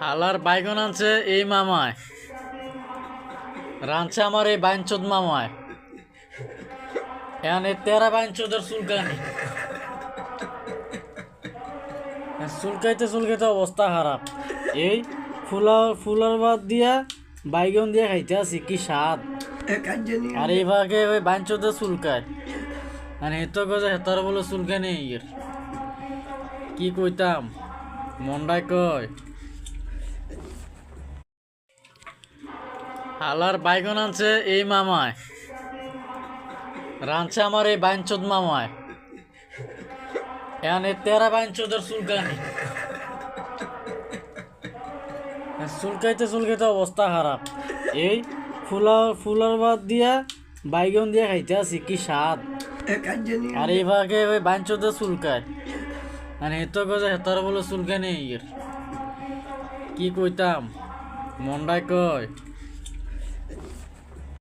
হালার বাইগন আনছে এই মামায়, রাঁধছে আমার এই বাইনচোদ মামায়। এখন এই তেরা বাইনচোদের চুলকানি, চুলকাইতে চুলকাইতে অবস্থা খারাপ। এই ফুলার ভাত দিয়া বাইগন দিয়ে খাইতে আছি, কি স্বাদ। আর এইভাগে ওই বাইনচোদের চুলকায়, মানে হেতো গজে হেতার বলে চুলকানি। কি কইতাম, মন্ডায় কয়। হালার বাইগন আনছে এই মামায়, রাঁধছে আমার এই বাইনচোদ মামায়। এখন এই তেরা বাইনচোদের চুলকানি, চুলকাইতে চুলকাইতে অবস্থা খারাপ। এই ফুলার ভাত দিয়া বাইগন দিয়ে খাইতে আছি, কি স্বাদ। আর এইভাগে ওই বাইনচোদের চুলকায়, মানে হেতো গজে হেতার বলে চুলকানি। কি কইতাম, মন্ডায় কয়।